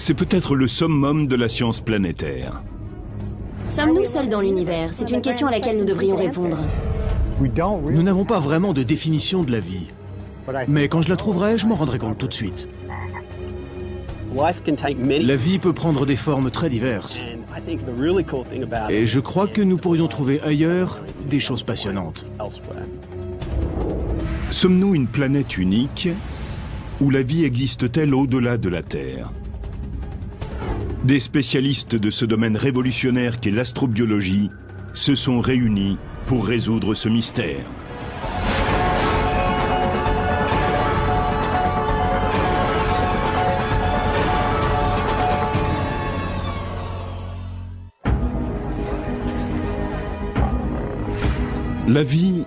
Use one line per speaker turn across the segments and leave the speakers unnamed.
C'est peut-être le summum de la science planétaire.
Sommes-nous seuls dans l'univers? C'est une question à laquelle nous devrions répondre.
Nous n'avons pas vraiment de définition de la vie. Mais quand je la trouverai, je m'en rendrai compte tout de suite. La vie peut prendre des formes très diverses. Et je crois que nous pourrions trouver ailleurs des choses passionnantes.
Sommes-nous une planète unique ou la vie existe-t-elle au-delà de la Terre? Des spécialistes de ce domaine révolutionnaire qu'est l'astrobiologie se sont réunis pour résoudre ce mystère. La vie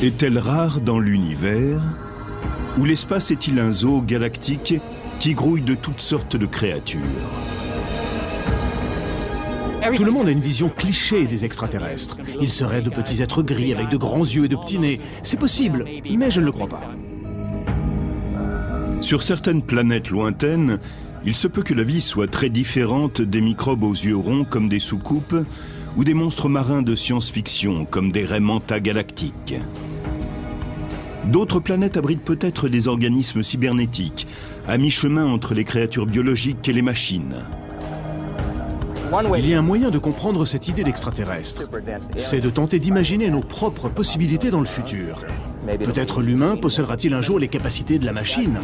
est-elle rare dans l'univers ou l'espace est-il un zoo galactique qui grouille de toutes sortes de créatures?
Tout le monde a une vision cliché des extraterrestres. Ils seraient de petits êtres gris avec de grands yeux et de petits nez. C'est possible, mais je ne le crois pas.
Sur certaines planètes lointaines, il se peut que la vie soit très différente des microbes aux yeux ronds comme des soucoupes ou des monstres marins de science-fiction comme des raies manta galactiques. D'autres planètes abritent peut-être des organismes cybernétiques, à mi-chemin entre les créatures biologiques et les machines.
Il y a un moyen de comprendre cette idée d'extraterrestre. C'est de tenter d'imaginer nos propres possibilités dans le futur. Peut-être l'humain possédera-t-il un jour les capacités de la machine?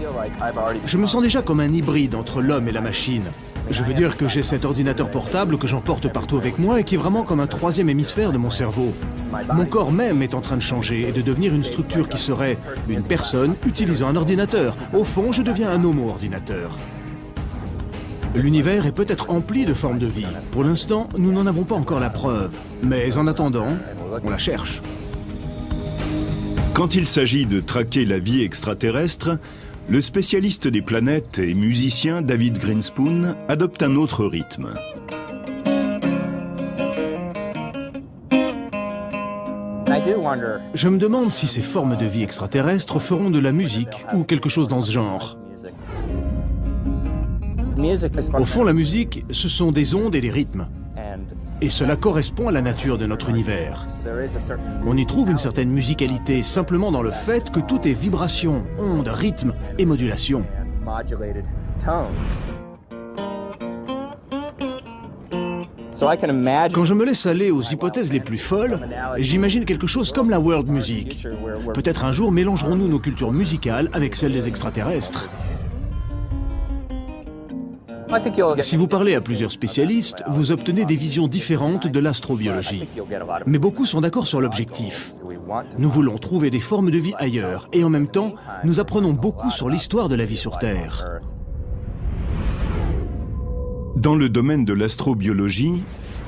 Je me sens déjà comme un hybride entre l'homme et la machine. Je veux dire que j'ai cet ordinateur portable que j'emporte partout avec moi et qui est vraiment comme un troisième hémisphère de mon cerveau. Mon corps même est en train de changer et de devenir une structure qui serait une personne utilisant un ordinateur. Au fond, je deviens un homo-ordinateur. L'univers est peut-être empli de formes de vie. Pour l'instant, nous n'en avons pas encore la preuve. Mais en attendant, on la cherche.
Quand il s'agit de traquer la vie extraterrestre, le spécialiste des planètes et musicien David Grinspoon adopte un autre rythme.
Je me demande si ces formes de vie extraterrestres feront de la musique ou quelque chose dans ce genre. Au fond, la musique, ce sont des ondes et des rythmes. Et cela correspond à la nature de notre univers. On y trouve une certaine musicalité simplement dans le fait que tout est vibration, ondes, rythme et modulation. Quand je me laisse aller aux hypothèses les plus folles, j'imagine quelque chose comme la world music. Peut-être un jour mélangerons-nous nos cultures musicales avec celles des extraterrestres. Si vous parlez à plusieurs spécialistes, vous obtenez des visions différentes de l'astrobiologie. Mais beaucoup sont d'accord sur l'objectif. Nous voulons trouver des formes de vie ailleurs, et en même temps, nous apprenons beaucoup sur l'histoire de la vie sur Terre.
Dans le domaine de l'astrobiologie,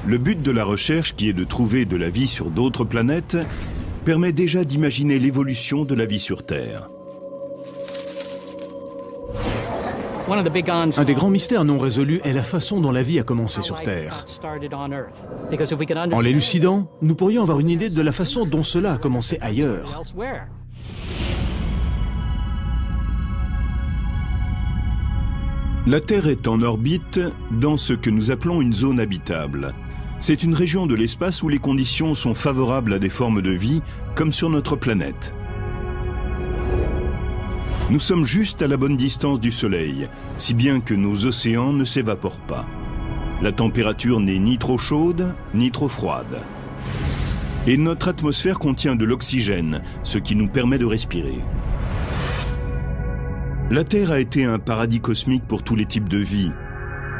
le but de la recherche, qui est de trouver de la vie sur d'autres planètes, permet déjà d'imaginer l'évolution de la vie sur Terre.
Un des grands mystères non résolus est la façon dont la vie a commencé sur Terre. En l'élucidant, nous pourrions avoir une idée de la façon dont cela a commencé ailleurs.
La Terre est en orbite dans ce que nous appelons une zone habitable. C'est une région de l'espace où les conditions sont favorables à des formes de vie, comme sur notre planète. Nous sommes juste à la bonne distance du Soleil, si bien que nos océans ne s'évaporent pas. La température n'est ni trop chaude, ni trop froide. Et notre atmosphère contient de l'oxygène, ce qui nous permet de respirer. La Terre a été un paradis cosmique pour tous les types de vie,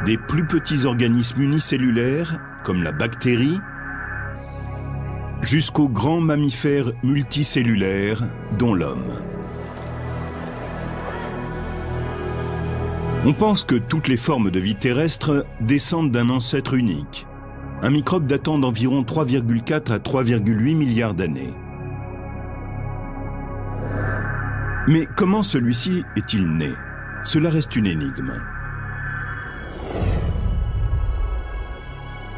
des plus petits organismes unicellulaires, comme la bactérie, jusqu'aux grands mammifères multicellulaires, dont l'homme. On pense que toutes les formes de vie terrestre descendent d'un ancêtre unique, un microbe datant d'environ 3,4 à 3,8 milliards d'années. Mais comment celui-ci est-il né? Cela reste une énigme.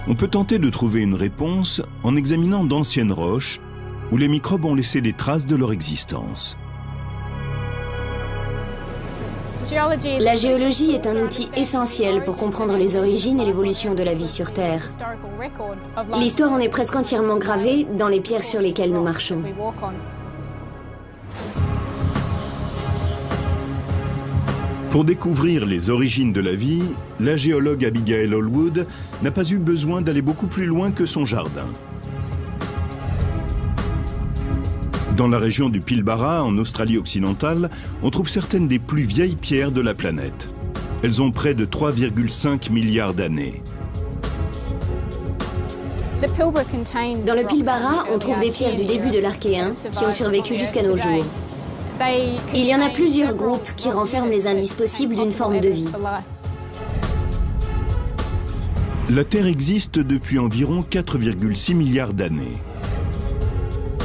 On peut tenter de trouver une réponse en examinant d'anciennes roches où les microbes ont laissé des traces de leur existence.
La géologie est un outil essentiel pour comprendre les origines et l'évolution de la vie sur Terre. L'histoire en est presque entièrement gravée dans les pierres sur lesquelles nous marchons.
Pour découvrir les origines de la vie, la géologue Abigail Allwood n'a pas eu besoin d'aller beaucoup plus loin que son jardin. Dans la région du Pilbara, en Australie occidentale, on trouve certaines des plus vieilles pierres de la planète. Elles ont près de 3,5 milliards d'années.
Dans le Pilbara, on trouve des pierres du début de l'Archéen qui ont survécu jusqu'à nos jours. Il y en a plusieurs groupes qui renferment les indices possibles d'une forme de vie.
La Terre existe depuis environ 4,6 milliards d'années.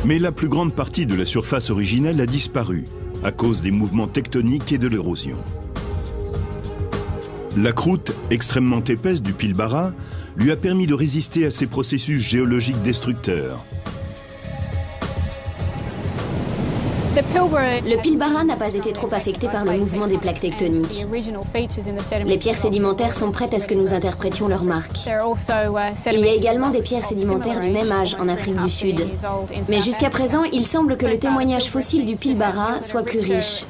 Mais la plus grande partie de la surface originelle a disparu à cause des mouvements tectoniques et de l'érosion. La croûte extrêmement épaisse du Pilbara lui a permis de résister à ces processus géologiques destructeurs.
Le Pilbara n'a pas été trop affecté par le mouvement des plaques tectoniques. Les pierres sédimentaires sont prêtes à ce que nous interprétions leurs marques. Il y a également des pierres sédimentaires du même âge en Afrique du Sud. Mais jusqu'à présent, il semble que le témoignage fossile du Pilbara soit plus riche.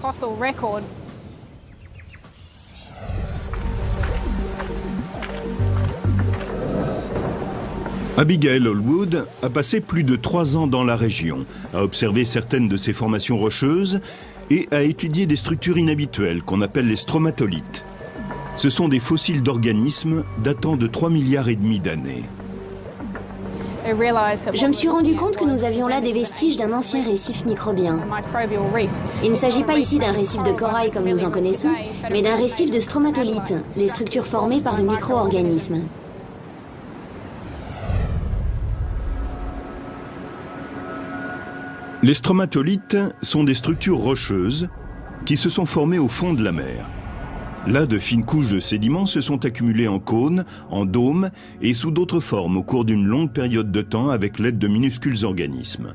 Abigail Allwood a passé plus de 3 ans dans la région, a observé certaines de ces formations rocheuses et a étudié des structures inhabituelles qu'on appelle les stromatolites. Ce sont des fossiles d'organismes datant de 3,5 milliards d'années.
Je me suis rendu compte que nous avions là des vestiges d'un ancien récif microbien. Il ne s'agit pas ici d'un récif de corail comme nous en connaissons, mais d'un récif de stromatolites, des structures formées par de micro-organismes.
Les stromatolites sont des structures rocheuses qui se sont formées au fond de la mer. Là, de fines couches de sédiments se sont accumulées en cônes, en dômes et sous d'autres formes au cours d'une longue période de temps avec l'aide de minuscules organismes.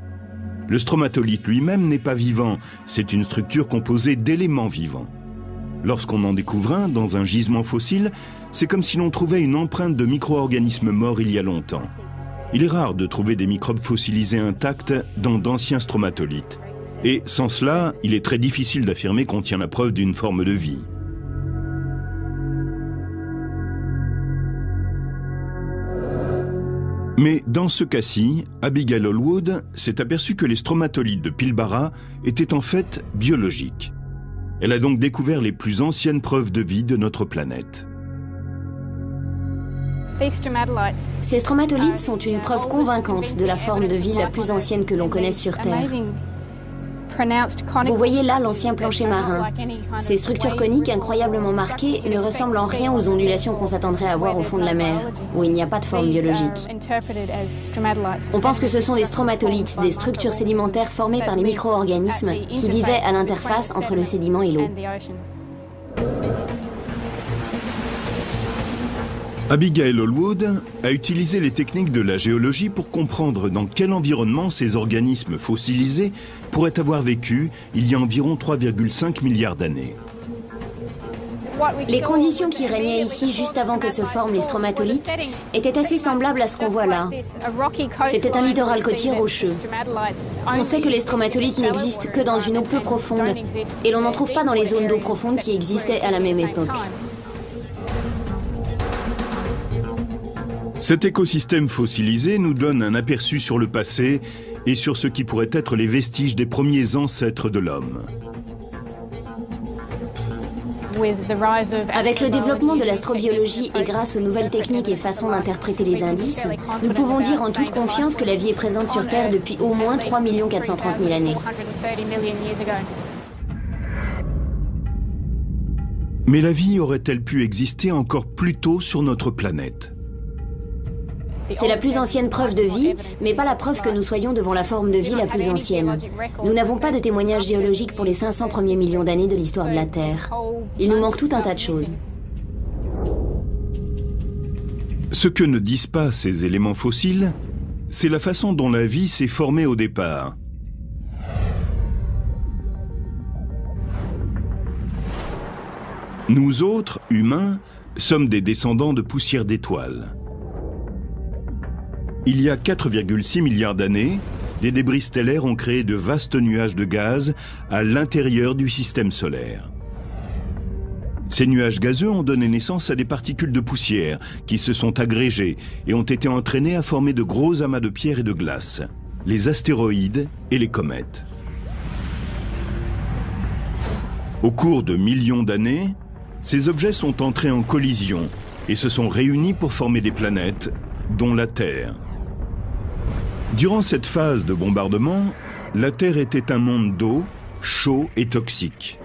Le stromatolite lui-même n'est pas vivant, c'est une structure composée d'éléments vivants. Lorsqu'on en découvre un dans un gisement fossile, c'est comme si l'on trouvait une empreinte de micro-organismes morts il y a longtemps. Il est rare de trouver des microbes fossilisés intacts dans d'anciens stromatolites. Et sans cela, il est très difficile d'affirmer qu'on tient la preuve d'une forme de vie. Mais dans ce cas-ci, Abigail Allwood s'est aperçue que les stromatolites de Pilbara étaient en fait biologiques. Elle a donc découvert les plus anciennes preuves de vie de notre planète.
Ces stromatolites sont une preuve convaincante de la forme de vie la plus ancienne que l'on connaisse sur Terre. Vous voyez là l'ancien plancher marin. Ces structures coniques incroyablement marquées ne ressemblent en rien aux ondulations qu'on s'attendrait à voir au fond de la mer, où il n'y a pas de forme biologique. On pense que ce sont des stromatolites, des structures sédimentaires formées par les micro-organismes qui vivaient à l'interface entre le sédiment et l'eau.
Abigail Allwood a utilisé les techniques de la géologie pour comprendre dans quel environnement ces organismes fossilisés pourraient avoir vécu il y a environ 3,5 milliards d'années.
Les conditions qui régnaient ici juste avant que se forment les stromatolites étaient assez semblables à ce qu'on voit là. C'était un littoral côtier rocheux. On sait que les stromatolites n'existent que dans une eau peu profonde et l'on n'en trouve pas dans les zones d'eau profonde qui existaient à la même époque.
Cet écosystème fossilisé nous donne un aperçu sur le passé et sur ce qui pourrait être les vestiges des premiers ancêtres de l'homme.
Avec le développement de l'astrobiologie et grâce aux nouvelles techniques et façons d'interpréter les indices, nous pouvons dire en toute confiance que la vie est présente sur Terre depuis au moins 3 430 000 années.
Mais la vie aurait-elle pu exister encore plus tôt sur notre planète ?
C'est la plus ancienne preuve de vie, mais pas la preuve que nous soyons devant la forme de vie la plus ancienne. Nous n'avons pas de témoignage géologique pour les 500 premiers millions d'années de l'histoire de la Terre. Il nous manque tout un tas de choses.
Ce que ne disent pas ces éléments fossiles, c'est la façon dont la vie s'est formée au départ. Nous autres, humains, sommes des descendants de poussière d'étoiles. Il y a 4,6 milliards d'années, des débris stellaires ont créé de vastes nuages de gaz à l'intérieur du système solaire. Ces nuages gazeux ont donné naissance à des particules de poussière qui se sont agrégées et ont été entraînées à former de gros amas de pierre et de glace, les astéroïdes et les comètes. Au cours de millions d'années, ces objets sont entrés en collision et se sont réunis pour former des planètes, dont la Terre. Durant cette phase de bombardement, la Terre était un monde d'eau, chaud et toxique.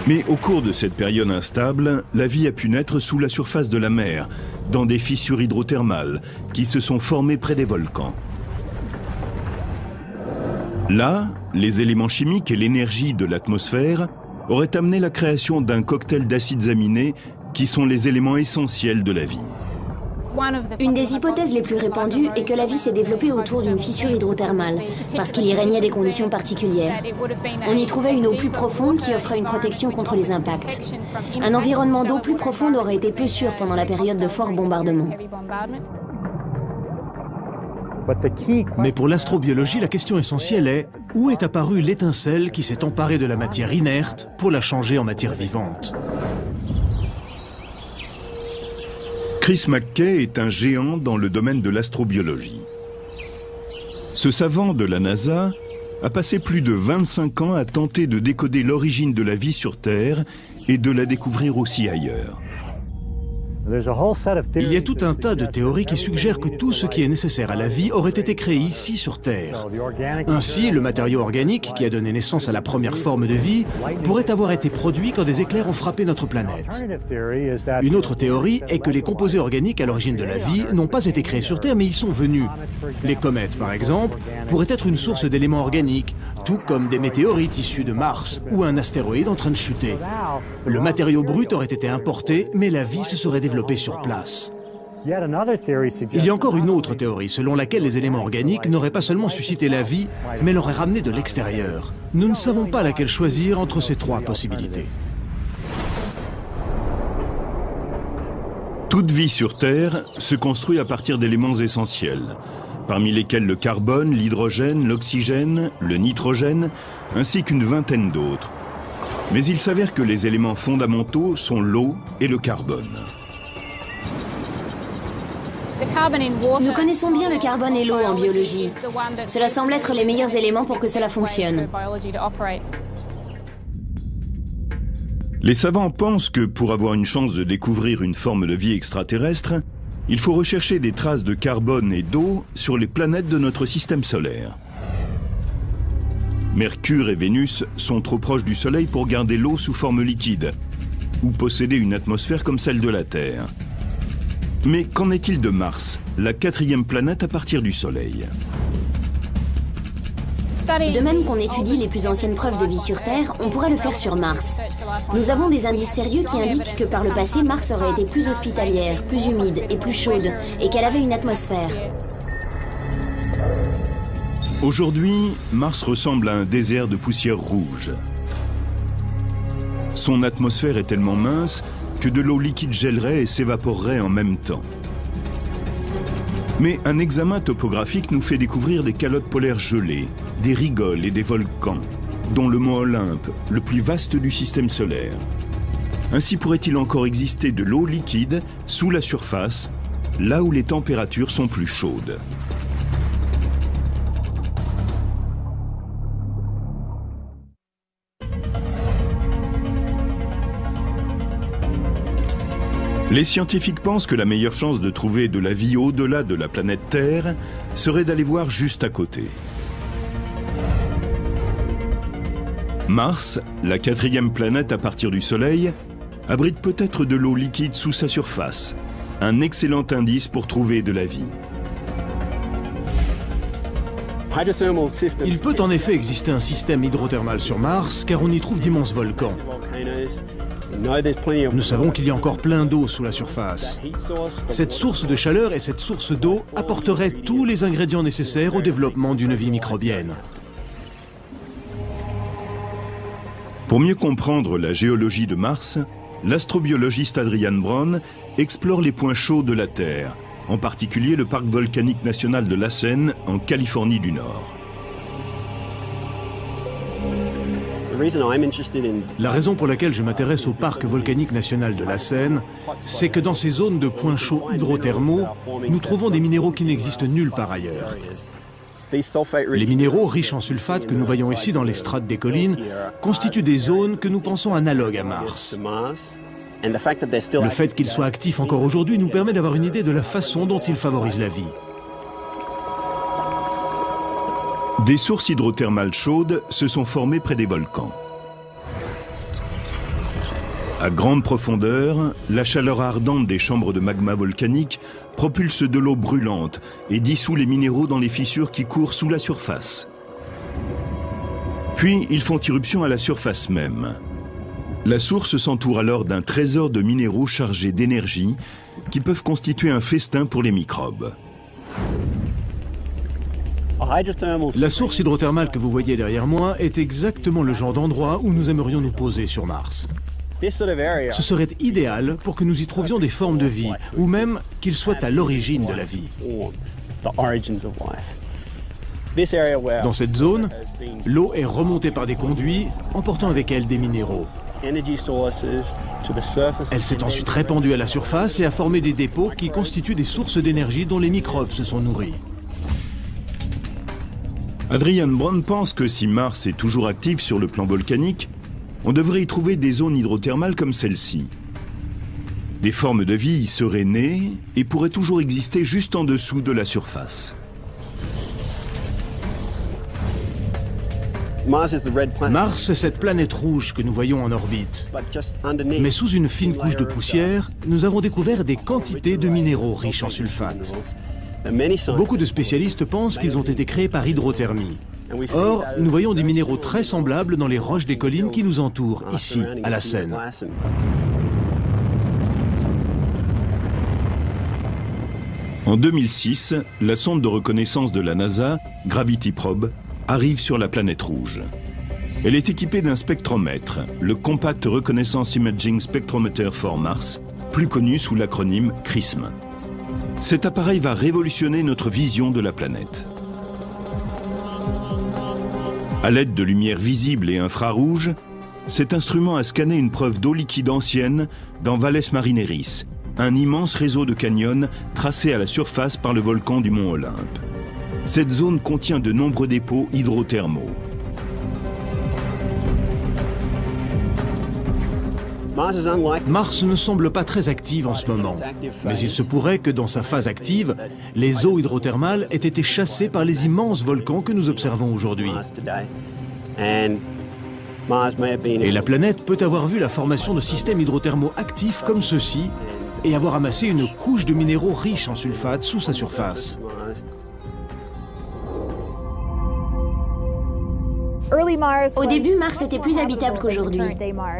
Mais au cours de cette période instable, la vie a pu naître sous la surface de la mer, dans des fissures hydrothermales qui se sont formées près des volcans. Là, les éléments chimiques et l'énergie de l'atmosphère auraient amené la création d'un cocktail d'acides aminés qui sont les éléments essentiels de la vie.
Une des hypothèses les plus répandues est que la vie s'est développée autour d'une fissure hydrothermale, parce qu'il y régnait des conditions particulières. On y trouvait une eau plus profonde qui offrait une protection contre les impacts. Un environnement d'eau plus profonde aurait été peu sûr pendant la période de fort bombardement.
Mais pour l'astrobiologie, la question essentielle est où est apparue l'étincelle qui s'est emparée de la matière inerte pour la changer en matière vivante?
Chris McKay est un géant dans le domaine de l'astrobiologie. Ce savant de la NASA a passé plus de 25 ans à tenter de décoder l'origine de la vie sur Terre et de la découvrir aussi ailleurs.
Il y a tout un tas de théories qui suggèrent que tout ce qui est nécessaire à la vie aurait été créé ici sur Terre. Ainsi, le matériau organique qui a donné naissance à la première forme de vie pourrait avoir été produit quand des éclairs ont frappé notre planète. Une autre théorie est que les composés organiques à l'origine de la vie n'ont pas été créés sur Terre mais y sont venus. Les comètes, par exemple, pourraient être une source d'éléments organiques, tout comme des météorites issus de Mars ou un astéroïde en train de chuter. Le matériau brut aurait été importé, mais la vie se serait développée sur place. Il y a encore une autre théorie selon laquelle les éléments organiques n'auraient pas seulement suscité la vie, mais l'auraient ramenée de l'extérieur. Nous ne savons pas laquelle choisir entre ces trois possibilités.
Toute vie sur Terre se construit à partir d'éléments essentiels, parmi lesquels le carbone, l'hydrogène, l'oxygène, le nitrogène, ainsi qu'une vingtaine d'autres. Mais il s'avère que les éléments fondamentaux sont l'eau et le carbone.
Nous connaissons bien le carbone et l'eau en biologie. Cela semble être les meilleurs éléments pour que cela fonctionne.
Les savants pensent que pour avoir une chance de découvrir une forme de vie extraterrestre, il faut rechercher des traces de carbone et d'eau sur les planètes de notre système solaire. Mercure et Vénus sont trop proches du Soleil pour garder l'eau sous forme liquide ou posséder une atmosphère comme celle de la Terre. Mais qu'en est-il de Mars, la quatrième planète à partir du Soleil?
De même qu'on étudie les plus anciennes preuves de vie sur Terre, on pourrait le faire sur Mars. Nous avons des indices sérieux qui indiquent que par le passé, Mars aurait été plus hospitalière, plus humide et plus chaude, et qu'elle avait une atmosphère.
Aujourd'hui, Mars ressemble à un désert de poussière rouge. Son atmosphère est tellement mince que de l'eau liquide gèlerait et s'évaporerait en même temps. Mais un examen topographique nous fait découvrir des calottes polaires gelées, des rigoles et des volcans, dont le mont Olympe, le plus vaste du système solaire. Ainsi pourrait-il encore exister de l'eau liquide sous la surface, là où les températures sont plus chaudes. Les scientifiques pensent que la meilleure chance de trouver de la vie au-delà de la planète Terre serait d'aller voir juste à côté. Mars, la quatrième planète à partir du Soleil, abrite peut-être de l'eau liquide sous sa surface, un excellent indice pour trouver de la vie.
Il peut en effet exister un système hydrothermal sur Mars car on y trouve d'immenses volcans. Nous savons qu'il y a encore plein d'eau sous la surface. Cette source de chaleur et cette source d'eau apporteraient tous les ingrédients nécessaires au développement d'une vie microbienne.
Pour mieux comprendre la géologie de Mars, l'astrobiologiste Adrian Brown explore les points chauds de la Terre, en particulier le parc volcanique national de Lassen en Californie du Nord.
La raison pour laquelle je m'intéresse au parc volcanique national de Lassen, c'est que dans ces zones de points chauds hydrothermaux, nous trouvons des minéraux qui n'existent nulle part ailleurs. Les minéraux riches en sulfate que nous voyons ici dans les strates des collines constituent des zones que nous pensons analogues à Mars. Le fait qu'ils soient actifs encore aujourd'hui nous permet d'avoir une idée de la façon dont ils favorisent la vie.
Des sources hydrothermales chaudes se sont formées près des volcans. À grande profondeur, la chaleur ardente des chambres de magma volcanique propulse de l'eau brûlante et dissout les minéraux dans les fissures qui courent sous la surface. Puis, ils font irruption à la surface même. La source s'entoure alors d'un trésor de minéraux chargés d'énergie qui peuvent constituer un festin pour les microbes.
La source hydrothermale que vous voyez derrière moi est exactement le genre d'endroit où nous aimerions nous poser sur Mars. Ce serait idéal pour que nous y trouvions des formes de vie, ou même qu'ils soient à l'origine de la vie. Dans cette zone, l'eau est remontée par des conduits, emportant avec elle des minéraux. Elle s'est ensuite répandue à la surface et a formé des dépôts qui constituent des sources d'énergie dont les microbes se sont nourris.
Adrian Brown pense que si Mars est toujours actif sur le plan volcanique, on devrait y trouver des zones hydrothermales comme celle-ci. Des formes de vie y seraient nées et pourraient toujours exister juste en dessous de la surface.
Mars est cette planète rouge que nous voyons en orbite. Mais sous une fine couche de poussière, nous avons découvert des quantités de minéraux riches en sulfate. Beaucoup de spécialistes pensent qu'ils ont été créés par hydrothermie. Or, nous voyons des minéraux très semblables dans les roches des collines qui nous entourent, ici, à Lassen.
En 2006, la sonde de reconnaissance de la NASA, Gravity Probe, arrive sur la planète rouge. Elle est équipée d'un spectromètre, le Compact Reconnaissance Imaging Spectrometer for Mars, plus connu sous l'acronyme CRISM. Cet appareil va révolutionner notre vision de la planète. À l'aide de lumière visible et infrarouge, cet instrument a scanné une preuve d'eau liquide ancienne dans Valles Marineris, un immense réseau de canyons tracé à la surface par le volcan du mont Olympe. Cette zone contient de nombreux dépôts hydrothermaux.
Mars ne semble pas très active en ce moment, mais il se pourrait que dans sa phase active, les eaux hydrothermales aient été chassées par les immenses volcans que nous observons aujourd'hui. Et la planète peut avoir vu la formation de systèmes hydrothermaux actifs comme ceux-ci et avoir amassé une couche de minéraux riches en sulfate sous sa surface.
Au début, Mars était plus habitable qu'aujourd'hui.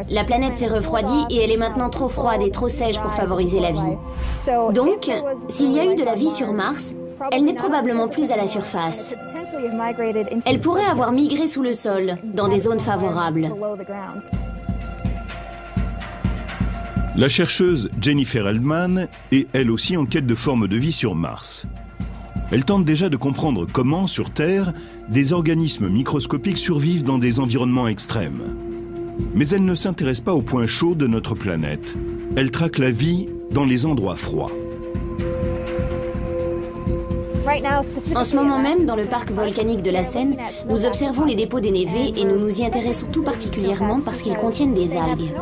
La planète s'est refroidie et elle est maintenant trop froide et trop sèche pour favoriser la vie. Donc, s'il y a eu de la vie sur Mars, elle n'est probablement plus à la surface. Elle pourrait avoir migré sous le sol, dans des zones favorables.
La chercheuse Jennifer Eldman est elle aussi en quête de formes de vie sur Mars. Elle tente déjà de comprendre comment, sur Terre, des organismes microscopiques survivent dans des environnements extrêmes. Mais elle ne s'intéresse pas aux points chauds de notre planète. Elle traque la vie dans les endroits froids.
En ce moment même, dans le parc volcanique de Lassen, nous observons les dépôts des névés et nous nous y intéressons tout particulièrement parce qu'ils contiennent des algues.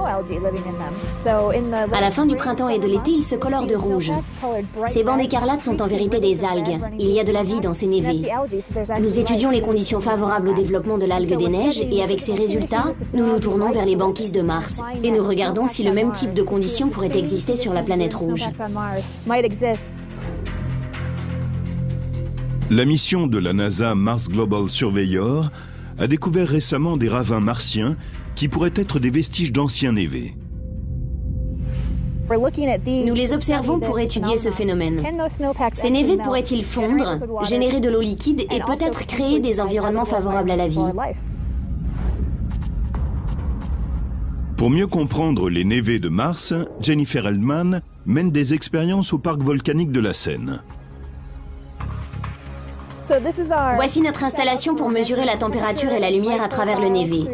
À la fin du printemps et de l'été, ils se colorent de rouge. Ces bandes écarlates sont en vérité des algues. Il y a de la vie dans ces névés. Nous étudions les conditions favorables au développement de l'algue des neiges et avec ces résultats, nous nous tournons vers les banquises de Mars et nous regardons si le même type de conditions pourrait exister sur la planète rouge.
La mission de la NASA Mars Global Surveyor a découvert récemment des ravins martiens qui pourraient être des vestiges d'anciens névés.
Nous les observons pour étudier ce phénomène. Ces névés pourraient-ils fondre, générer de l'eau liquide et peut-être créer des environnements favorables à la vie?
Pour mieux comprendre les névés de Mars, Jennifer Heldman mène des expériences au parc volcanique de la Seine.
Voici notre installation pour mesurer la température et la lumière à travers le névé.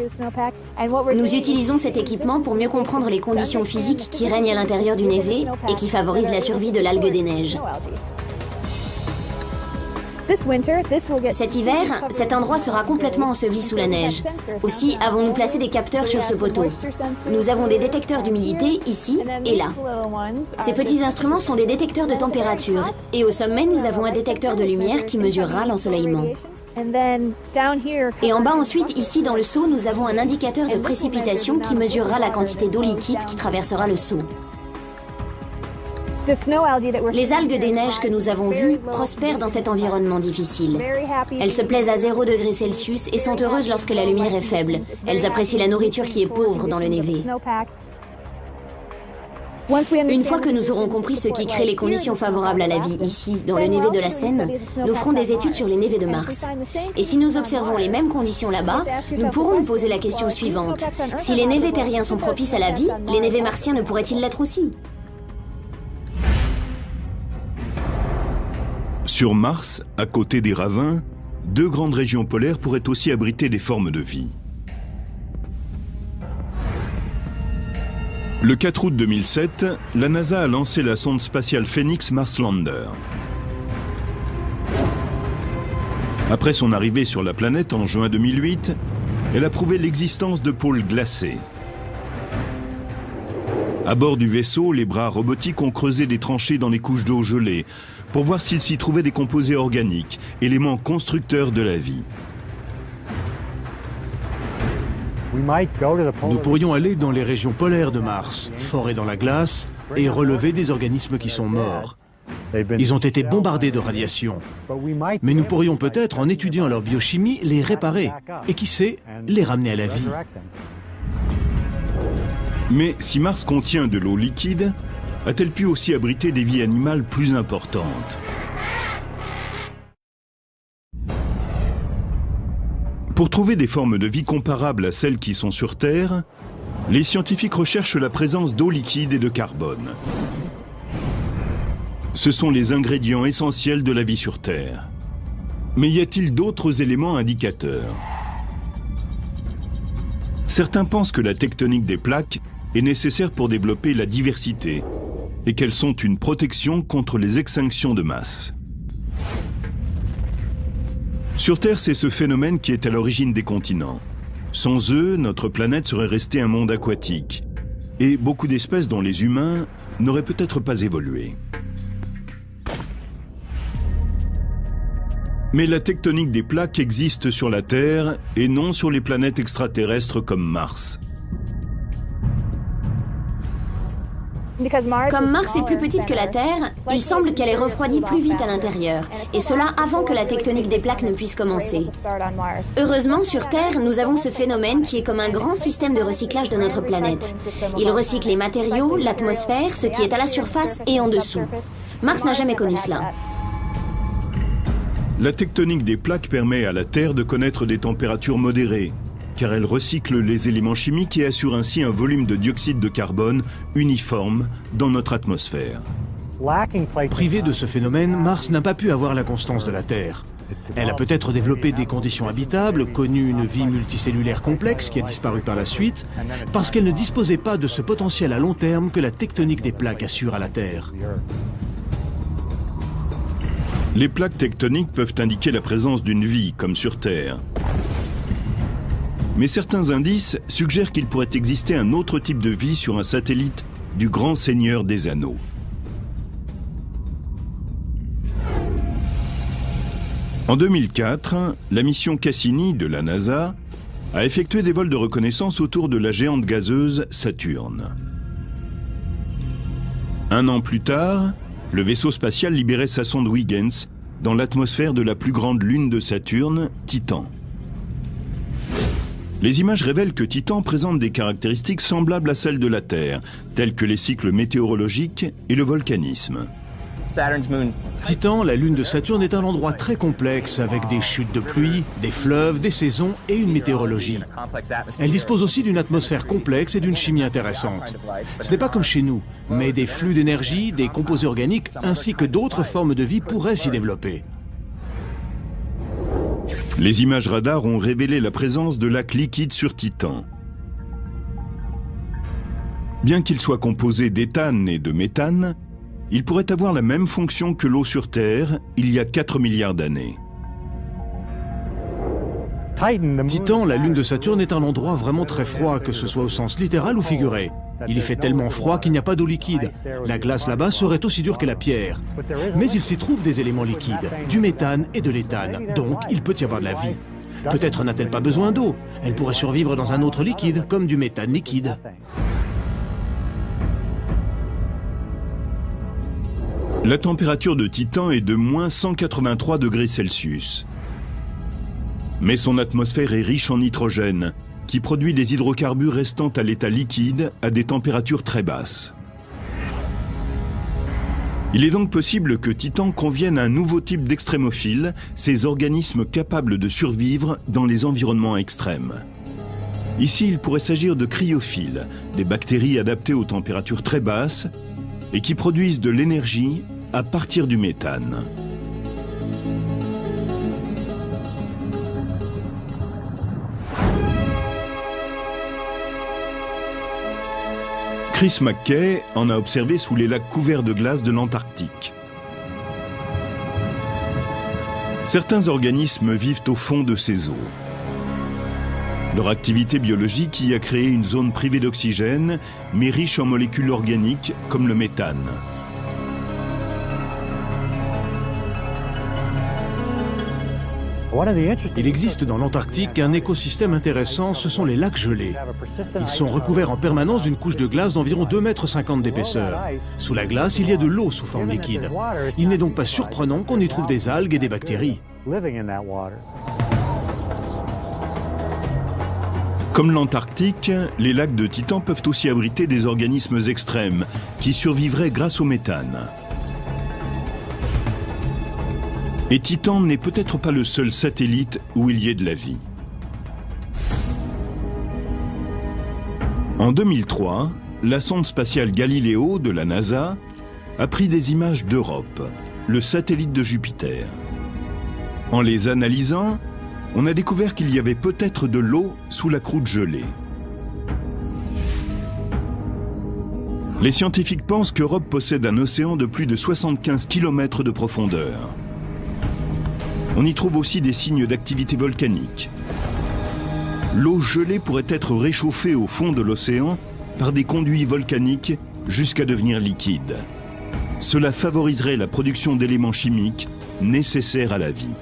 Nous utilisons cet équipement pour mieux comprendre les conditions physiques qui règnent à l'intérieur du névé et qui favorisent la survie de l'algue des neiges. Cet hiver, cet endroit sera complètement enseveli sous la neige. Aussi, avons-nous placé des capteurs sur ce poteau. Nous avons des détecteurs d'humidité ici et là. Ces petits instruments sont des détecteurs de température. Et au sommet, nous avons un détecteur de lumière qui mesurera l'ensoleillement. Et en bas ensuite, ici dans le seau, nous avons un indicateur de précipitation qui mesurera la quantité d'eau liquide qui traversera le seau. Les algues des neiges que nous avons vues prospèrent dans cet environnement difficile. Elles se plaisent à 0 degré Celsius et sont heureuses lorsque la lumière est faible. Elles apprécient la nourriture qui est pauvre dans le névé. Une fois que nous aurons compris ce qui crée les conditions favorables à la vie ici, dans le névé de la Seine, nous ferons des études sur les névés de Mars. Et si nous observons les mêmes conditions là-bas, nous pourrons nous poser la question suivante. Si les névés terriens sont propices à la vie, les névés martiens ne pourraient-ils l'être aussi ?
Sur Mars, à côté des ravins, 2 grandes régions polaires pourraient aussi abriter des formes de vie. Le 4 août 2007, la NASA a lancé la sonde spatiale Phoenix Mars Lander. Après son arrivée sur la planète en juin 2008, elle a prouvé l'existence de pôles glacés. À bord du vaisseau, les bras robotiques ont creusé des tranchées dans les couches d'eau gelée pour voir s'il s'y trouvait des composés organiques, éléments constructeurs de la vie.
Nous pourrions aller dans les régions polaires de Mars, forer dans la glace et relever des organismes qui sont morts. Ils ont été bombardés de radiation. Mais nous pourrions peut-être, en étudiant leur biochimie, les réparer. Et qui sait, les ramener à la vie.
Mais si Mars contient de l'eau liquide, a-t-elle pu aussi abriter des vies animales plus importantes? Pour trouver des formes de vie comparables à celles qui sont sur Terre, les scientifiques recherchent la présence d'eau liquide et de carbone. Ce sont les ingrédients essentiels de la vie sur Terre. Mais y a-t-il d'autres éléments indicateurs? Certains pensent que la tectonique des plaques est nécessaire pour développer la diversité et qu'elles sont une protection contre les extinctions de masse. Sur Terre, c'est ce phénomène qui est à l'origine des continents. Sans eux, notre planète serait restée un monde aquatique et beaucoup d'espèces dont les humains n'auraient peut-être pas évolué. Mais la tectonique des plaques existe sur la Terre et non sur les planètes extraterrestres comme Mars.
Comme Mars est plus petite que la Terre, il semble qu'elle est refroidie plus vite à l'intérieur, et cela avant que la tectonique des plaques ne puisse commencer. Heureusement, sur Terre, nous avons ce phénomène qui est comme un grand système de recyclage de notre planète. Il recycle les matériaux, l'atmosphère, ce qui est à la surface et en dessous. Mars n'a jamais connu cela.
La tectonique des plaques permet à la Terre de connaître des températures modérées, car elle recycle les éléments chimiques et assure ainsi un volume de dioxyde de carbone uniforme dans notre atmosphère.
Privée de ce phénomène, Mars n'a pas pu avoir la constance de la Terre. Elle a peut-être développé des conditions habitables, connu une vie multicellulaire complexe qui a disparu par la suite, parce qu'elle ne disposait pas de ce potentiel à long terme que la tectonique des plaques assure à la Terre.
Les plaques tectoniques peuvent indiquer la présence d'une vie, comme sur Terre. Mais certains indices suggèrent qu'il pourrait exister un autre type de vie sur un satellite du Grand Seigneur des Anneaux. En 2004, la mission Cassini de la NASA a effectué des vols de reconnaissance autour de la géante gazeuse Saturne. Un an plus tard, le vaisseau spatial libérait sa sonde Huygens dans l'atmosphère de la plus grande lune de Saturne, Titan. Les images révèlent que Titan présente des caractéristiques semblables à celles de la Terre, telles que les cycles météorologiques et le volcanisme.
Titan, la lune de Saturne, est un endroit très complexe avec des chutes de pluie, des fleuves, des saisons et une météorologie. Elle dispose aussi d'une atmosphère complexe et d'une chimie intéressante. Ce n'est pas comme chez nous, mais des flux d'énergie, des composés organiques ainsi que d'autres formes de vie pourraient s'y développer.
Les images radars ont révélé la présence de lacs liquides sur Titan. Bien qu'il soit composé d'éthane et de méthane, il pourrait avoir la même fonction que l'eau sur Terre il y a 4 milliards d'années.
Titan, la lune de Saturne, est un endroit vraiment très froid, que ce soit au sens littéral ou figuré. Il y fait tellement froid qu'il n'y a pas d'eau liquide. La glace là-bas serait aussi dure que la pierre. Mais il s'y trouve des éléments liquides, du méthane et de l'éthane, donc il peut y avoir de la vie. Peut-être n'a-t-elle pas besoin d'eau. Elle pourrait survivre dans un autre liquide, comme du méthane liquide.
La température de Titan est de moins 183 degrés Celsius. Mais son atmosphère est riche en nitrogène, qui produit des hydrocarbures restant à l'état liquide à des températures très basses. Il est donc possible que Titan convienne à un nouveau type d'extrémophiles, ces organismes capables de survivre dans les environnements extrêmes. Ici, il pourrait s'agir de cryophiles, des bactéries adaptées aux températures très basses et qui produisent de l'énergie à partir du méthane. Chris McKay en a observé sous les lacs couverts de glace de l'Antarctique. Certains organismes vivent au fond de ces eaux. Leur activité biologique y a créé une zone privée d'oxygène, mais riche en molécules organiques comme le méthane.
Il existe dans l'Antarctique un écosystème intéressant, ce sont les lacs gelés. Ils sont recouverts en permanence d'une couche de glace d'environ 2,50 m d'épaisseur. Sous la glace, il y a de l'eau sous forme liquide. Il n'est donc pas surprenant qu'on y trouve des algues et des bactéries.
Comme l'Antarctique, les lacs de Titan peuvent aussi abriter des organismes extrêmes qui survivraient grâce au méthane. Et Titan n'est peut-être pas le seul satellite où il y ait de la vie. En 2003, la sonde spatiale Galileo de la NASA a pris des images d'Europe, le satellite de Jupiter. En les analysant, on a découvert qu'il y avait peut-être de l'eau sous la croûte gelée. Les scientifiques pensent qu'Europe possède un océan de plus de 75 km de profondeur. On y trouve aussi des signes d'activité volcanique. L'eau gelée pourrait être réchauffée au fond de l'océan par des conduits volcaniques jusqu'à devenir liquide. Cela favoriserait la production d'éléments chimiques nécessaires à la vie.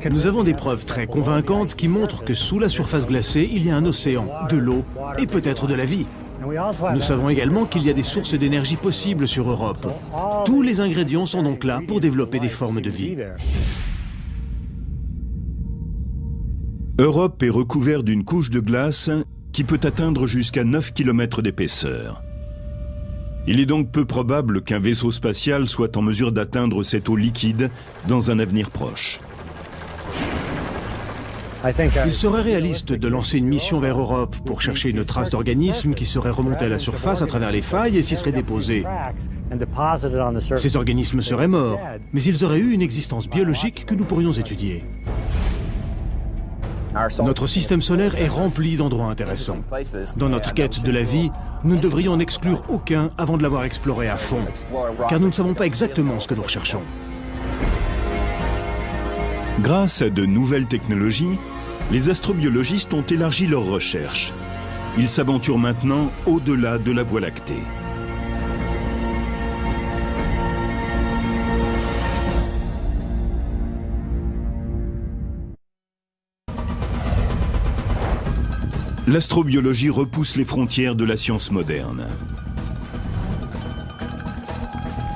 Nous avons des preuves très convaincantes qui montrent que sous la surface glacée, il y a un océan, de l'eau et peut-être de la vie. Nous savons également qu'il y a des sources d'énergie possibles sur Europe. Tous les ingrédients sont donc là pour développer des formes de vie.
Europe est recouverte d'une couche de glace qui peut atteindre jusqu'à 9 km d'épaisseur. Il est donc peu probable qu'un vaisseau spatial soit en mesure d'atteindre cette eau liquide dans un avenir proche.
Il serait réaliste de lancer une mission vers Europe pour chercher une trace d'organisme qui serait remontée à la surface à travers les failles et s'y serait déposée. Ces organismes seraient morts, mais ils auraient eu une existence biologique que nous pourrions étudier. Notre système solaire est rempli d'endroits intéressants. Dans notre quête de la vie, nous ne devrions en exclure aucun avant de l'avoir exploré à fond, car nous ne savons pas exactement ce que nous recherchons.
Grâce à de nouvelles technologies, les astrobiologistes ont élargi leurs recherches. Ils s'aventurent maintenant au-delà de la Voie lactée. L'astrobiologie repousse les frontières de la science moderne.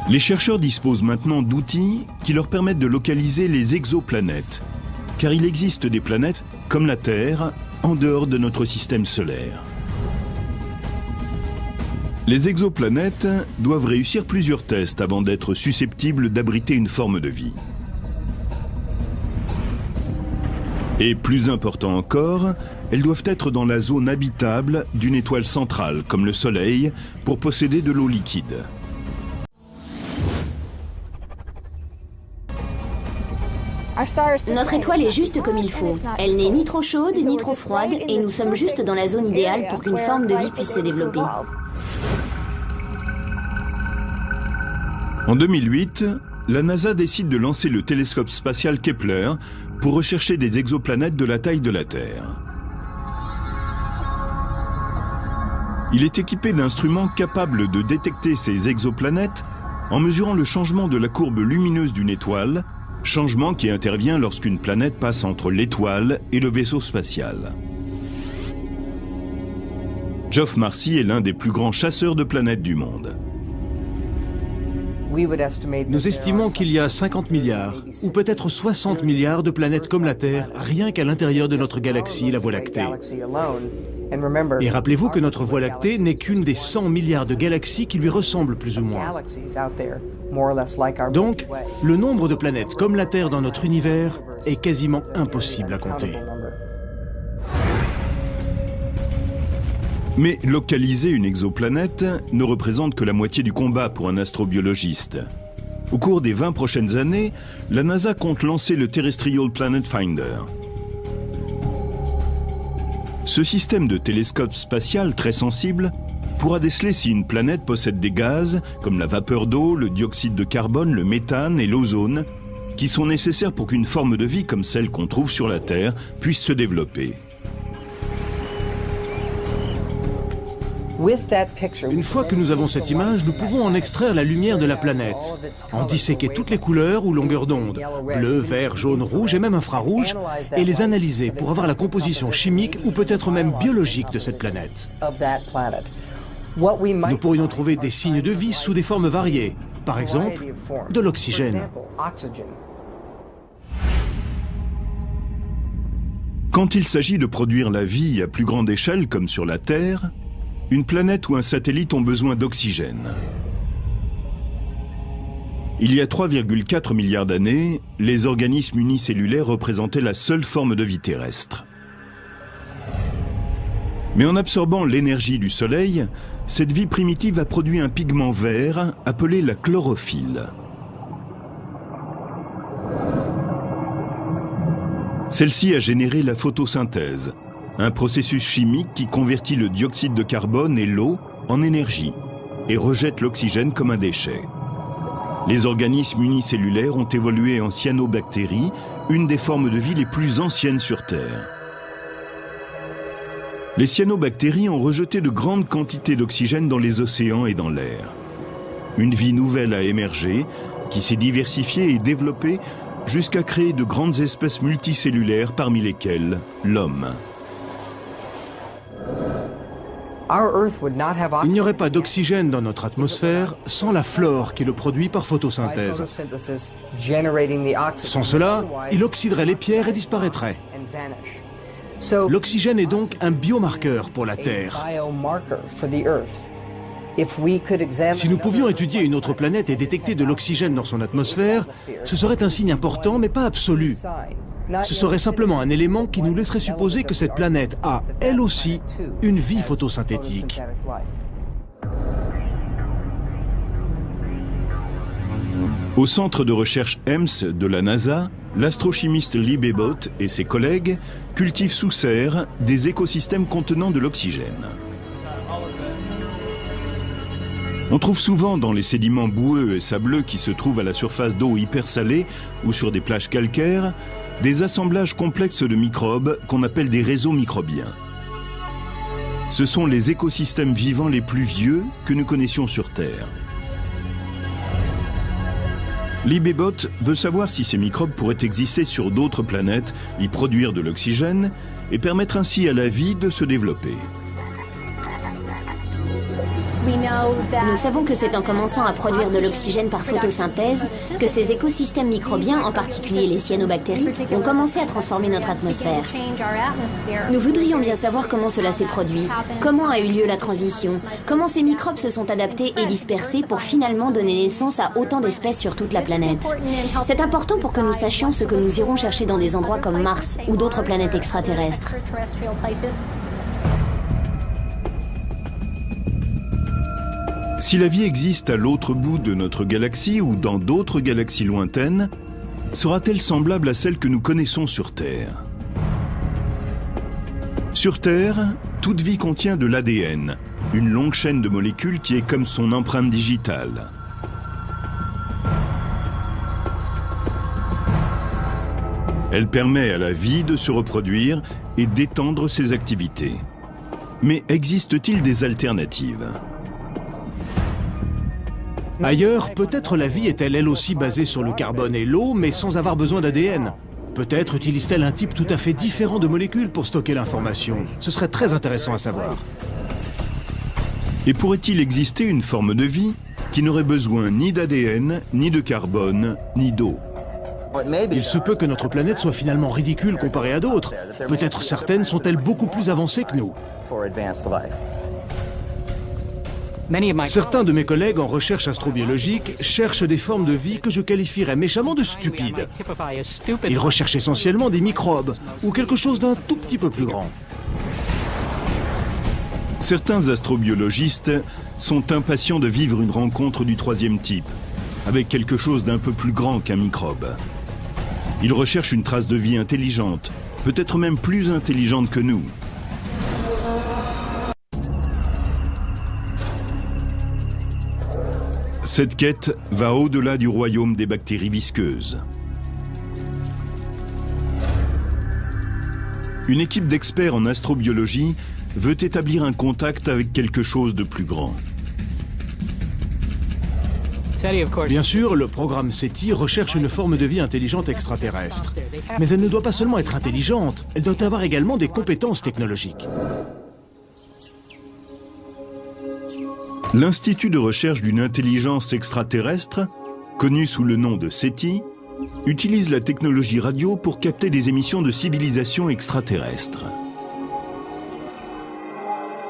Les chercheurs disposent maintenant d'outils qui leur permettent de localiser les exoplanètes, car il existe des planètes, comme la Terre, en dehors de notre système solaire. Les exoplanètes doivent réussir plusieurs tests avant d'être susceptibles d'abriter une forme de vie. Et plus important encore, elles doivent être dans la zone habitable d'une étoile centrale, comme le Soleil, pour posséder de l'eau liquide.
Notre étoile est juste comme il faut. Elle n'est ni trop chaude ni trop froide et nous sommes juste dans la zone idéale pour qu'une forme de vie puisse se développer.
En 2008, la NASA décide de lancer le télescope spatial Kepler pour rechercher des exoplanètes de la taille de la Terre. Il est équipé d'instruments capables de détecter ces exoplanètes en mesurant le changement de la courbe lumineuse d'une étoile, changement qui intervient lorsqu'une planète passe entre l'étoile et le vaisseau spatial. Geoff Marcy est l'un des plus grands chasseurs de planètes du monde.
Nous estimons qu'il y a 50 milliards, ou peut-être 60 milliards de planètes comme la Terre, rien qu'à l'intérieur de notre galaxie, la Voie lactée. Et rappelez-vous que notre Voie lactée n'est qu'une des 100 milliards de galaxies qui lui ressemblent plus ou moins. Donc, le nombre de planètes comme la Terre dans notre univers est quasiment impossible à compter.
Mais localiser une exoplanète ne représente que la moitié du combat pour un astrobiologiste. Au cours des 20 prochaines années, la NASA compte lancer le Terrestrial Planet Finder. Ce système de télescope spatial très sensible pourra déceler si une planète possède des gaz comme la vapeur d'eau, le dioxyde de carbone, le méthane et l'ozone, qui sont nécessaires pour qu'une forme de vie comme celle qu'on trouve sur la Terre puisse se développer.
Une fois que nous avons cette image, nous pouvons en extraire la lumière de la planète, en disséquer toutes les couleurs ou longueurs d'onde, bleu, vert, jaune, rouge et même infrarouge, et les analyser pour avoir la composition chimique ou peut-être même biologique de cette planète. Nous pourrions trouver des signes de vie sous des formes variées, par exemple de l'oxygène.
Quand il s'agit de produire la vie à plus grande échelle comme sur la Terre, une planète ou un satellite ont besoin d'oxygène. Il y a 3,4 milliards d'années, les organismes unicellulaires représentaient la seule forme de vie terrestre. Mais en absorbant l'énergie du Soleil, cette vie primitive a produit un pigment vert appelé la chlorophylle. Celle-ci a généré la photosynthèse, un processus chimique qui convertit le dioxyde de carbone et l'eau en énergie et rejette l'oxygène comme un déchet. Les organismes unicellulaires ont évolué en cyanobactéries, une des formes de vie les plus anciennes sur Terre. Les cyanobactéries ont rejeté de grandes quantités d'oxygène dans les océans et dans l'air. Une vie nouvelle a émergé, qui s'est diversifiée et développée jusqu'à créer de grandes espèces multicellulaires parmi lesquelles l'homme.
Il n'y aurait pas d'oxygène dans notre atmosphère sans la flore qui le produit par photosynthèse. Sans cela, il oxyderait les pierres et disparaîtrait. L'oxygène est donc un biomarqueur pour la Terre. Si nous pouvions étudier une autre planète et détecter de l'oxygène dans son atmosphère, ce serait un signe important mais pas absolu. Ce serait simplement un élément qui nous laisserait supposer que cette planète a, elle aussi, une vie photosynthétique.
Au centre de recherche EMS de la NASA, l'astrochimiste Lee Babbitt et ses collègues cultivent sous serre des écosystèmes contenant de l'oxygène. On trouve souvent dans les sédiments boueux et sableux qui se trouvent à la surface d'eau hypersalée ou sur des plages calcaires, des assemblages complexes de microbes qu'on appelle des réseaux microbiens. Ce sont les écosystèmes vivants les plus vieux que nous connaissions sur Terre. Lee Babbitt veut savoir si ces microbes pourraient exister sur d'autres planètes, y produire de l'oxygène et permettre ainsi à la vie de se développer.
Nous savons que c'est en commençant à produire de l'oxygène par photosynthèse que ces écosystèmes microbiens, en particulier les cyanobactéries, ont commencé à transformer notre atmosphère. Nous voudrions bien savoir comment cela s'est produit, comment a eu lieu la transition, comment ces microbes se sont adaptés et dispersés pour finalement donner naissance à autant d'espèces sur toute la planète. C'est important pour que nous sachions ce que nous irons chercher dans des endroits comme Mars ou d'autres planètes extraterrestres.
Si la vie existe à l'autre bout de notre galaxie ou dans d'autres galaxies lointaines, sera-t-elle semblable à celle que nous connaissons sur Terre? Sur Terre, toute vie contient de l'ADN, une longue chaîne de molécules qui est comme son empreinte digitale. Elle permet à la vie de se reproduire et d'étendre ses activités. Mais existe-t-il des alternatives?
Ailleurs, peut-être la vie est-elle elle aussi basée sur le carbone et l'eau, mais sans avoir besoin d'ADN. Peut-être utilise-t-elle un type tout à fait différent de molécules pour stocker l'information. Ce serait très intéressant à savoir.
Et pourrait-il exister une forme de vie qui n'aurait besoin ni d'ADN, ni de carbone, ni d'eau?
Il se peut que notre planète soit finalement ridicule comparée à d'autres. Peut-être certaines sont-elles beaucoup plus avancées que nous. Certains de mes collègues en recherche astrobiologique cherchent des formes de vie que je qualifierais méchamment de stupides. Ils recherchent essentiellement des microbes, ou quelque chose d'un tout petit peu plus grand.
Certains astrobiologistes sont impatients de vivre une rencontre du troisième type, avec quelque chose d'un peu plus grand qu'un microbe. Ils recherchent une trace de vie intelligente, peut-être même plus intelligente que nous. Cette quête va au-delà du royaume des bactéries visqueuses. Une équipe d'experts en astrobiologie veut établir un contact avec quelque chose de plus grand.
Bien sûr, le programme SETI recherche une forme de vie intelligente extraterrestre. Mais elle ne doit pas seulement être intelligente, elle doit avoir également des compétences technologiques.
L'Institut de recherche d'une intelligence extraterrestre, connu sous le nom de SETI, utilise la technologie radio pour capter des émissions de civilisation extraterrestre.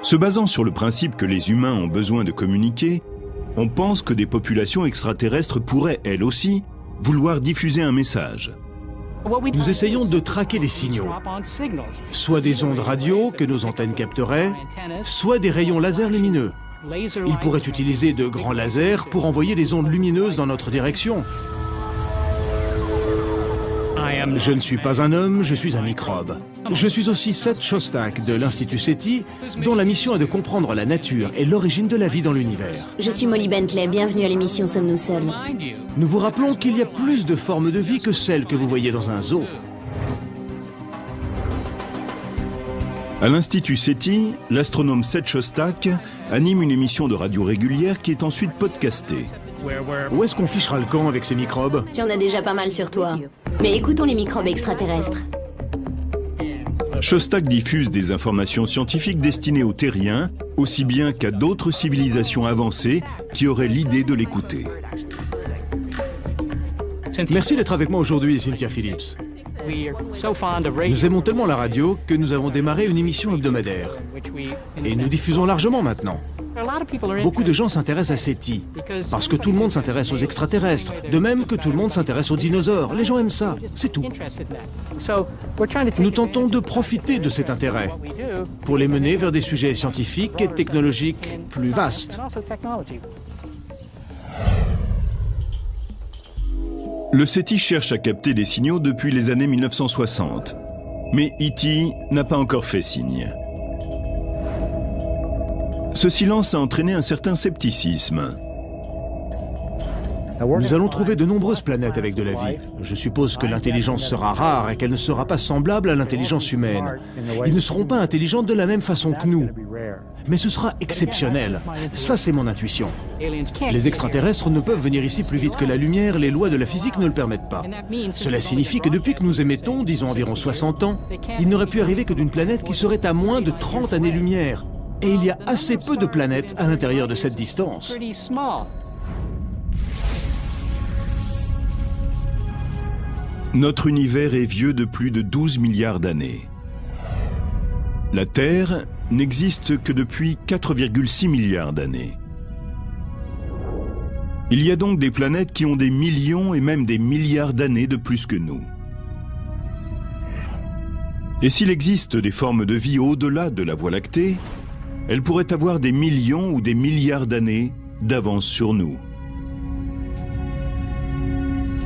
Se basant sur le principe que les humains ont besoin de communiquer, on pense que des populations extraterrestres pourraient, elles aussi, vouloir diffuser un message.
Nous essayons de traquer des signaux, soit des ondes radio que nos antennes capteraient, soit des rayons laser lumineux. Ils pourraient utiliser de grands lasers pour envoyer des ondes lumineuses dans notre direction. Je ne suis pas un homme, je suis un microbe. Je suis aussi Seth Shostak de l'Institut SETI, dont la mission est de comprendre la nature et l'origine de la vie dans l'univers.
Je suis Molly Bentley, bienvenue à l'émission Sommes-nous seuls?
Nous vous rappelons qu'il y a plus de formes de vie que celles que vous voyez dans un zoo.
À l'Institut SETI, l'astronome Seth Shostak anime une émission de radio régulière qui est ensuite podcastée.
Où est-ce qu'on fichera le camp avec ces microbes?
Tu en as déjà pas mal sur toi. Mais écoutons les microbes extraterrestres.
Shostak diffuse des informations scientifiques destinées aux terriens, aussi bien qu'à d'autres civilisations avancées qui auraient l'idée de l'écouter.
Merci d'être avec moi aujourd'hui, Cynthia Phillips. Nous aimons tellement la radio que nous avons démarré une émission hebdomadaire. Et nous diffusons largement maintenant. Beaucoup de gens s'intéressent à SETI, parce que tout le monde s'intéresse aux extraterrestres, de même que tout le monde s'intéresse aux dinosaures. Les gens aiment ça, c'est tout. Nous tentons de profiter de cet intérêt pour les mener vers des sujets scientifiques et technologiques plus vastes.
Le SETI cherche à capter des signaux depuis les années 1960. Mais E.T. n'a pas encore fait signe. Ce silence a entraîné un certain scepticisme.
Nous allons trouver de nombreuses planètes avec de la vie. Je suppose que l'intelligence sera rare et qu'elle ne sera pas semblable à l'intelligence humaine. Ils ne seront pas intelligents de la même façon que nous. Mais ce sera exceptionnel. Ça, c'est mon intuition. Les extraterrestres ne peuvent venir ici plus vite que la lumière, les lois de la physique ne le permettent pas. Cela signifie que depuis que nous émettons, disons environ 60 ans, il n'aurait pu arriver que d'une planète qui serait à moins de 30 années-lumière. Et il y a assez peu de planètes à l'intérieur de cette distance.
Notre univers est vieux de plus de 12 milliards d'années. La Terre n'existe que depuis 4,6 milliards d'années. Il y a donc des planètes qui ont des millions et même des milliards d'années de plus que nous. Et s'il existe des formes de vie au-delà de la Voie lactée, elles pourraient avoir des millions ou des milliards d'années d'avance sur nous.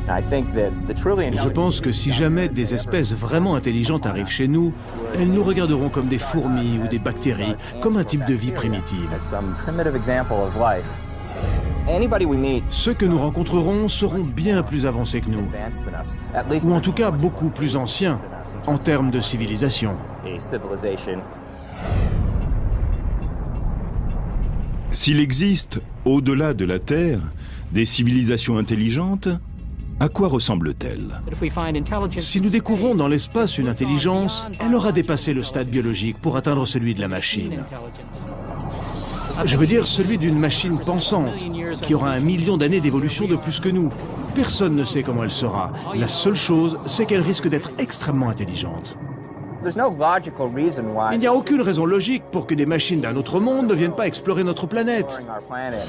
Je pense que si jamais des espèces vraiment intelligentes arrivent chez nous, elles nous regarderont comme des fourmis ou des bactéries, comme un type de vie primitive. Ceux que nous rencontrerons seront bien plus avancés que nous, ou en tout cas beaucoup plus anciens en termes de civilisation.
S'il existe, au-delà de la Terre, des civilisations intelligentes, à quoi ressemblent-elles?
Si nous découvrons dans l'espace une intelligence, elle aura dépassé le stade biologique pour atteindre celui de la machine. Je veux dire celui d'une machine pensante, qui aura 1 million d'années d'évolution de plus que nous. Personne ne sait comment elle sera. La seule chose, c'est qu'elle risque d'être extrêmement intelligente. Il n'y a aucune raison logique pour que des machines d'un autre monde ne viennent pas explorer notre planète,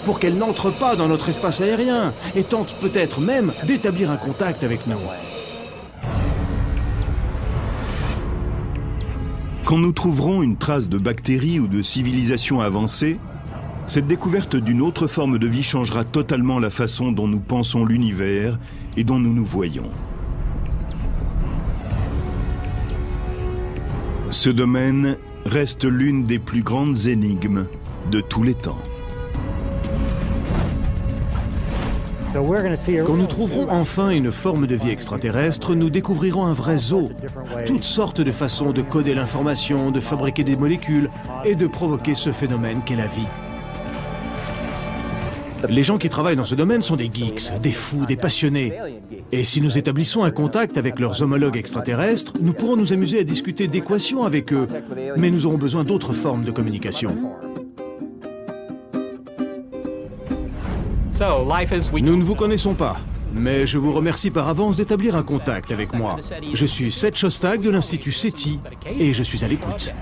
pour qu'elles n'entrent pas dans notre espace aérien et tentent peut-être même d'établir un contact avec nous.
Quand nous trouverons une trace de bactéries ou de civilisation avancée, cette découverte d'une autre forme de vie changera totalement la façon dont nous pensons l'univers et dont nous nous voyons. Ce domaine reste l'une des plus grandes énigmes de tous les temps.
Quand nous trouverons enfin une forme de vie extraterrestre, nous découvrirons un vrai zoo. Toutes sortes de façons de coder l'information, de fabriquer des molécules et de provoquer ce phénomène qu'est la vie. Les gens qui travaillent dans ce domaine sont des geeks, des fous, des passionnés. Et si nous établissons un contact avec leurs homologues extraterrestres, nous pourrons nous amuser à discuter d'équations avec eux, mais nous aurons besoin d'autres formes de communication. Nous ne vous connaissons pas, mais je vous remercie par avance d'établir un contact avec moi. Je suis Seth Shostak de l'Institut SETI et je suis à l'écoute.